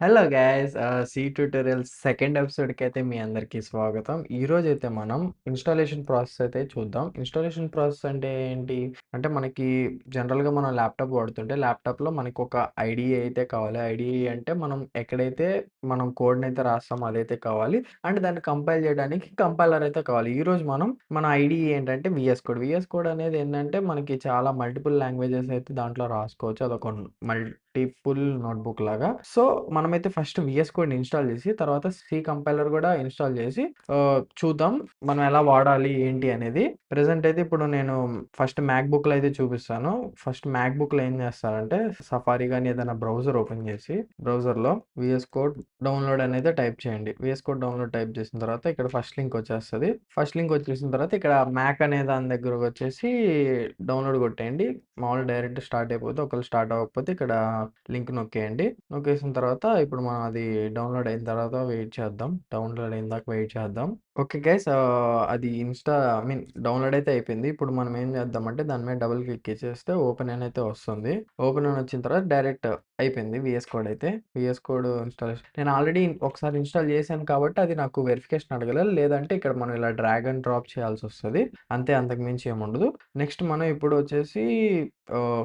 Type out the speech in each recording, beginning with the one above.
Hello guys C tutorials second ఎపిసోడ్కి అయితే మీ అందరికీ స్వాగతం. ఈరోజు అయితే మనం ఇన్స్టాలేషన్ ప్రాసెస్ అయితే చూద్దాం. ఇన్స్టాలేషన్ ప్రాసెస్ అంటే ఏంటి అంటే మనకి జనరల్గా మనం ల్యాప్టాప్ వాడుతుంటే ల్యాప్టాప్లో మనకు ఒక ఐడిఈ అయితే కావాలి. ఐడిఈ అంటే మనం ఎక్కడైతే మనం కోడ్ని అయితే రాస్తామో అదైతే కావాలి. అండ్ దాన్ని కంపైల్ చేయడానికి కంపైలర్ అయితే కావాలి. ఈరోజు మనం మన ఐడిఈ ఏంటంటే విఎస్ కోడ్. విఎస్ కోడ్ అనేది ఏంటంటే మనకి చాలా మల్టిపుల్ లాంగ్వేజెస్ అయితే దాంట్లో రాసుకోవచ్చు. అదొక మల్టిపుల్ నోట్బుక్ లాగా. సో మనమైతే ఫస్ట్ విఎస్ కోడ్ ఇన్స్టాల్ చేసి తర్వాత సి కంపైలర్ కూడా ఇన్స్టాల్ చేసి చూద్దాం మనం ఎలా వాడాలి ఏంటి అనేది. ప్రెసెంట్ అయితే ఇప్పుడు నేను ఫస్ట్ మ్యాక్బుక్ లో అయితే చూపిస్తాను. ఫస్ట్ మ్యాక్బుక్ లో ఏం చేస్తారంటే సఫారీ కానీ ఏదైనా బ్రౌజర్ ఓపెన్ చేసి బ్రౌజర్ లో విఎస్ కోడ్ డౌన్లోడ్ అనేది టైప్ చేయండి. విఎస్ కోడ్ డౌన్లోడ్ టైప్ చేసిన తర్వాత ఇక్కడ ఫస్ట్ లింక్ వచ్చేస్తుంది. ఫస్ట్ లింక్ వచ్చేసిన తర్వాత ఇక్కడ మ్యాక్ అనే దాని దగ్గర వచ్చేసి డౌన్లోడ్ కొట్టేయండి. మామూలు డైరెక్ట్ స్టార్ట్ అయిపోతే ఒకవేళ స్టార్ట్ అవ్వకపోతే ఇక్కడ లింక్ నొక్కేయండి. నొక్కేసిన తర్వాత ఇప్పుడు మనం అది డౌన్లోడ్ అయిన తర్వాత వెయిట్ చేద్దాం. డౌన్లోడ్ అయిన దాకా వెయిట్ చేద్దాం. ఓకే గైస్, అది డౌన్లోడ్ అయితే అయిపోయింది. ఇప్పుడు మనం ఏం చేద్దామంటే దాని మీద డబుల్ క్లిక్ ఇచ్చేస్తే ఓపెన్ అని అయితే వస్తుంది. ఓపెన్ అని వచ్చిన తర్వాత డైరెక్ట్ అయిపోయింది విఎస్ కోడ్ అయితే. విఎస్ కోడ్ ఇన్స్టాలేషన్ నేను ఆల్రెడీ ఒకసారి ఇన్స్టాల్ చేశాను కాబట్టి అది నాకు వెరిఫికేషన్ అడగలేదు. లేదంటే ఇక్కడ మనం ఇలా డ్రాగ్ అండ్ డ్రాప్ చేయాల్సి వస్తుంది. అంతే, అంతకు మించి ఏముండదు. నెక్స్ట్ మనం ఇప్పుడు వచ్చేసి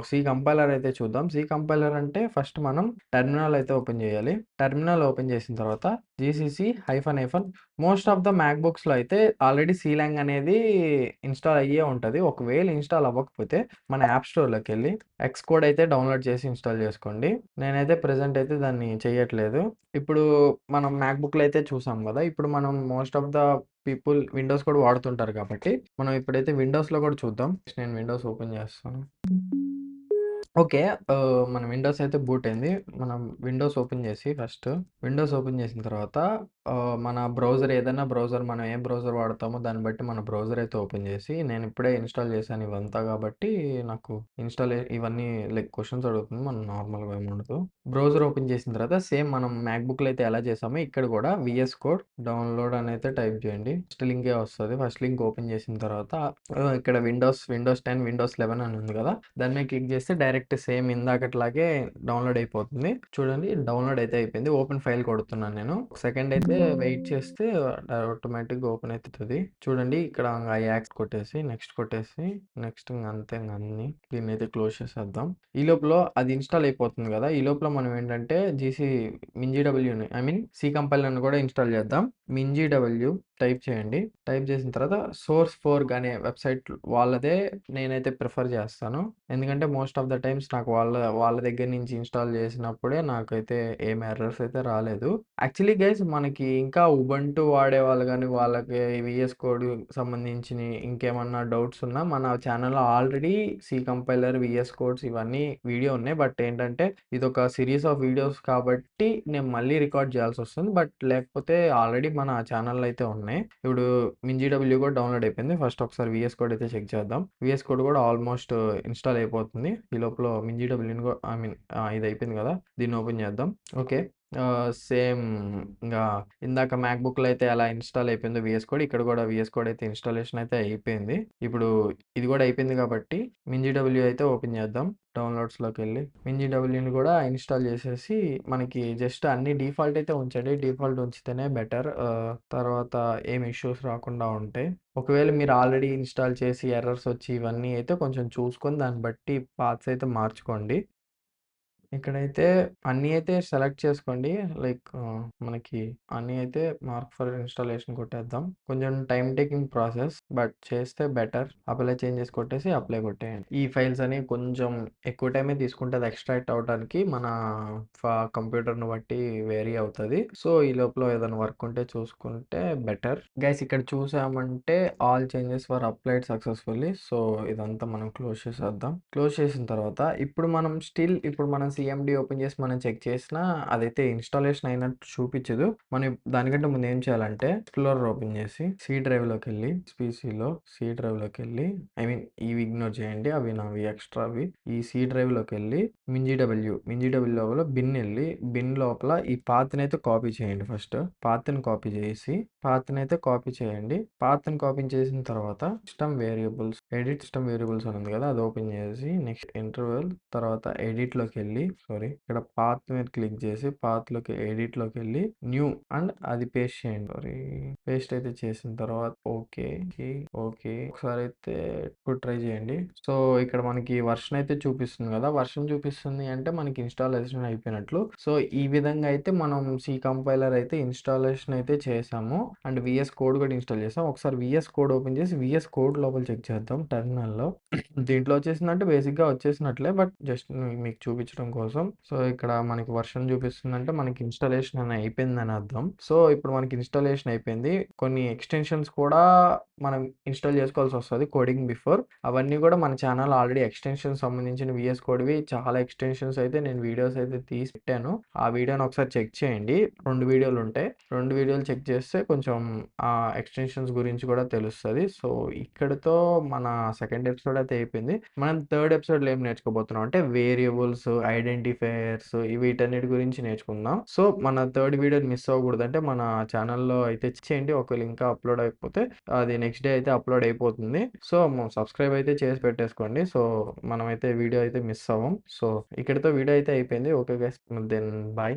సి కంపైలర్ అయితే చూద్దాం. సి కంపైలర్ అంటే ఫస్ట్ మనం టెర్మినల్ అయితే ఓపెన్ చేయాలి. టెర్మినల్ ఓపెన్ చేసిన తర్వాత GCC hyphen hyphen most of the మ్యాక్బుక్స్లో అయితే ఆల్రెడీ సీలాంగ్ అనేది ఇన్స్టాల్ అయ్యే ఉంటుంది. ఒకవేళ ఇన్స్టాల్ అవ్వకపోతే మన యాప్ స్టోర్లోకి వెళ్ళి ఎక్స్ కోడ్ అయితే డౌన్లోడ్ చేసి ఇన్స్టాల్ చేసుకోండి. నేనైతే ప్రెజెంట్ అయితే దాన్ని చేయట్లేదు. ఇప్పుడు మనం మ్యాక్బుక్లో అయితే చూసాం కదా. ఇప్పుడు మనం most of the people Windows కూడా వాడుతుంటారు కాబట్టి మనం ఇప్పుడైతే విండోస్లో కూడా చూద్దాం. నేను విండోస్ ఓపెన్ చేస్తాను. ఓకే. మన విండోస్ అయితే బూట్ అయింది. మనం విండోస్ ఓపెన్ చేసి ఫస్ట్ విండోస్ ఓపెన్ చేసిన తర్వాత మన బ్రౌజర్ ఏదైనా బ్రౌజర్ మనం ఏ బ్రౌజర్ వాడతామో దాన్ని బట్టి మన బ్రౌజర్ అయితే ఓపెన్ చేసి నేను ఇప్పుడే ఇన్స్టాల్ చేశాను ఇవంతా కాబట్టి నాకు ఇవన్నీ లైక్ క్వశ్చన్స్ అడుగుతుంది. మనం నార్మల్‌గా ఏముండదు. బ్రౌజర్ ఓపెన్ చేసిన తర్వాత సేమ్ మనం మ్యాక్‌బుక్‌లో అయితే ఎలా చేసామో ఇక్కడ కూడా వీఎస్ కోడ్ డౌన్లోడ్ అని అయితే టైప్ చేయండి. ఫస్ట్ లింకే వస్తది. ఫస్ట్ లింక్ ఓపెన్ చేసిన తర్వాత ఇక్కడ విండోస్ 10, విండోస్ 11 అని ఉంది కదా. దాని మీద క్లిక్ చేస్తే డైరెక్ట్ సేమ్ ఇందాకట్లాగే డౌన్లోడ్ అయిపోతుంది. చూడండి డౌన్లోడ్ అయితే అయిపోయింది. ఓపెన్ ఫైల్ కొడుతున్నాను నేను. సెకండ్ అయితే వెయిట్ చేస్తే ఆటోమేటిక్గా ఓపెన్ అవుతుంది. చూడండి ఇక్కడ యాక్స్ కొట్టేసి నెక్స్ట్ కొట్టేసి నెక్స్ట్ అంతే అన్ని దీన్ని అయితే క్లోజ్ చేసేద్దాం. ఈ లోపల అది ఇన్స్టాల్ అయిపోతుంది కదా. ఈ లోపల మనం ఏంటంటే మింజీడబ్ల్యూని సి కంపైలర్ని కూడా ఇన్స్టాల్ చేద్దాం. మింజీడబ్ల్యూ టైప్ చేయండి. టైప్ చేసిన తర్వాత సోర్స్ ఫోర్గ్ అనే వెబ్సైట్ వాళ్ళదే నేనైతే ప్రిఫర్ చేస్తాను. ఎందుకంటే మోస్ట్ ఆఫ్ ద టైమ్స్ నాకు వాళ్ళ దగ్గర నుంచి ఇన్స్టాల్ చేసినప్పుడే నాకైతే ఏం ఎర్రర్స్ అయితే రాలేదు. యాక్చువల్లీ గైస్ మనకి ఇంకా ఉబంటు వాడే వాళ్ళు కానీ వాళ్ళకి విఎస్ కోడ్ సంబంధించిన ఇంకేమన్నా డౌట్స్ ఉన్నా మన ఛానల్లో already C compiler VS codes ఇవన్నీ వీడియో ఉన్నాయి. బట్ ఏంటంటే ఇదొక సిరీస్ ఆఫ్ వీడియోస్ కాబట్టి నేను మళ్ళీ రికార్డ్ చేయాల్సి వస్తుంది. బట్ లేకపోతే ఆల్రెడీ మన ఛానల్లో అయితే ఉన్నాయి. ఇప్పుడు మింజీడబ్ల్యూ కూడా డౌన్లోడ్ అయిపోయింది. ఫస్ట్ ఒకసారి విఎస్ కోడ్ అయితే చెక్ చేద్దాం. విఎస్ కోడ్ కూడా ఆల్మోస్ట్ ఇన్స్టాల్ అయిపోతుంది. ఈ లోపల మింజీడబ్ల్యూని ఇది అయిపోయింది కదా, దీన్ని ఓపెన్ చేద్దాం. ఓకే. సేమ్ ఇంకా ఇందాక మ్యాక్బుక్లో అయితే ఎలా ఇన్స్టాల్ అయిపోయిందో విఎస్ కోడ్, ఇక్కడ కూడా విఎస్ కోడ్ అయితే ఇన్స్టాలేషన్ అయితే అయిపోయింది. ఇప్పుడు ఇది కూడా అయిపోయింది కాబట్టి మింజీడబ్ల్యూ అయితే ఓపెన్ చేద్దాం. డౌన్లోడ్స్లోకి వెళ్ళి మింజీడబ్ల్యూని కూడా ఇన్స్టాల్ చేసేసి మనకి జస్ట్ అన్ని డిఫాల్ట్ అయితే ఉంచండి. డిఫాల్ట్ ఉంచితేనే బెటర్. తర్వాత ఏం ఇష్యూస్ రాకుండా ఉంటాయి. ఒకవేళ మీరు ఆల్రెడీ ఇన్స్టాల్ చేసి ఎర్రర్స్ వచ్చి ఇవన్నీ అయితే కొంచెం చూసుకొని దాన్ని బట్టి పాత్స్ అయితే మార్చుకోండి. ఇక్కడైతే అన్నీ అయితే సెలెక్ట్ చేసుకోండి. లైక్ మనకి అన్నీ అయితే మార్క్ ఫర్ ఇన్‌స్టాలేషన్ కొట్టేద్దాం. కొంచెం టైమ్ టేకింగ్ ప్రాసెస్ బట్ చేస్తే బెటర్. అప్లై చేంజెస్ కొట్టేసి అప్లై కొట్టేయండి. ఈ ఫైల్స్ అనేవి కొంచెం ఎక్కువ టైమే తీసుకుంటది ఎక్స్ట్రాక్ట్ అవ్వడానికి. మన కంప్యూటర్‌ని బట్టి వేరీ అవుతది. సో, ఈ లోపల ఏదైనా వర్క్ ఉంటే చూసుకుంటే బెటర్. గైస్ ఇక్కడ చూసామంటే ఆల్ చేంజెస్ వర్ అప్లైడ్ సక్సెస్‌ఫుల్లీ. సో, ఇదంతా మనం క్లోజ్ చేసేద్దాం. క్లోజ్ చేసిన తర్వాత ఇప్పుడు మనం సీఎండీ ఓపెన్ చేసి మనం చెక్ చేసినా అదైతే ఇన్‌స్టాలేషన్ అయినట్టు చూపించదు. మనం దానికంటే ముందు ఏం చేయాలంటే ఎక్స్‌ప్లోరర్ ఓపెన్ చేసి సి డ్రైవ్‌లోకెళ్ళి పీసీలో సి డ్రైవ్‌లోకెళ్ళి ఇవి ఇగ్నోర్ చేయండి. అవి నావి ఎక్స్‌ట్రావి. ఈ సి డ్రైవ్‌లోకెళ్ళి మింజీడబ్ల్యూ లోపల బిన్ ఎళ్ళి బిన్ లోపల ఈ పాత్‌నైతే కాపీ చేయండి ఫస్ట్. పాత్‌ని కాపీ చేసి పాత్‌నైతే కాపీ చేయండి. పాత్‌ని కాపీ చేసిన తర్వాత ఎడిట్ సిస్టమ్ వేరియబుల్స్ అని ఉంది కదా, అది ఓపెన్ చేసి నెక్స్ట్ ఇంటర్వెల్ తర్వాత ఎడిట్‌లోకెళ్ళి సారీ. ఇక్కడ పాత్ మీద క్లిక్ చేసి పాత్‌లోకి ఎడిట్‌లోకెళ్ళి న్యూ అండ్ అది పేస్ట్ చేయండి. సారీ. పేస్ట్ అయితే చేసిన తర్వాత ఓకే. ఓకే. ఒకసారైతే ఇప్పుడు ట్రై చేయండి. సో, ఇక్కడ మనకి వర్షన్ అయితే చూపిస్తుంది కదా! వర్షన్ చూపిస్తుంది అంటే మనకి ఇన్‌స్టాలేషన్ అయిపోయినట్లు. సో, ఈ విధంగా అయితే మనం సి కంపైలర్ అయితే ఇన్‌స్టాలేషన్ అయితే చేశాము. అండ్ వీఎస్ కోడ్ కూడా ఇన్‌స్టాల్ చేసాం. ఒకసారి వీఎస్ కోడ్ ఓపెన్ చేసి వీఎస్ కోడ్ లోపల చెక్ చేద్దాం టెర్మినల్‌లో. దీంట్లో వచ్చేసిందంటే బేసిక్‌గా వచ్చేసినట్లే. బట్ జస్ట్ మీకు చూపించడం కోసం. సో, ఇక్కడ మనకి వర్షన్ చూపిస్తుందంటే మనకి ఇన్‌స్టాలేషన్ అని అయిపోయిందని అర్థం. సో, ఇప్పుడు మనకి ఇన్‌స్టాలేషన్ అయిపోయింది. కొన్ని ఎక్స్‌టెన్షన్స్ కూడా మనం ఇన్‌స్టాల్ చేసుకోవాల్సొస్తది కోడింగ్ బిఫోర్. అవన్నీ కూడా మన ఛానెల్‌లో ఆల్రెడీ ఎక్స్‌టెన్షన్స్ సంబంధించిన వీఎస్ కోడ్‌వి చాలా ఎక్స్‌టెన్షన్స్ అయితే నేను వీడియోస్ అయితే తీసి పెట్టాను. ఆ వీడియోని ఒకసారి చెక్ చేయండి. 2 వీడియోలుంటాయి. 2 వీడియోలు చెక్ చేస్తే కొంచెం ఎక్స్‌టెన్షన్స్ గురించి కూడా తెలుస్తది. సో, ఇక్కడితో మన సెకండ్ ఎపిసోడ్ అయితే అయిపోయింది. మనం థర్డ్ ఎపిసోడ్‌లో ఏం నేర్చుకోబోతున్నాం అంటే వేరియబుల్స్, ఐడెంటిఫైయర్స్ వీటన్నిటి గురించి నేర్చుకుందాం. సో, మన థర్డ్ వీడియోని మిస్ అవ్వకూడదంటే మన ఛానెల్‌లో అయితే చేయండి. ఒకవేళ ఇంకా అప్‌లోడ్ అవ్వకపోతే అది నెక్స్ట్ డే అయితే అప్‌లోడ్ అయిపోతుంది. సో, సబ్స్క్రైబ్ అయితే చేసి పెట్టేసుకోండి. సో, మనమైతే వీడియో అయితే మిస్ అవ్వం. సో, ఇక్కడితో వీడియో అయితే అయిపోయింది. Okay guys then bye.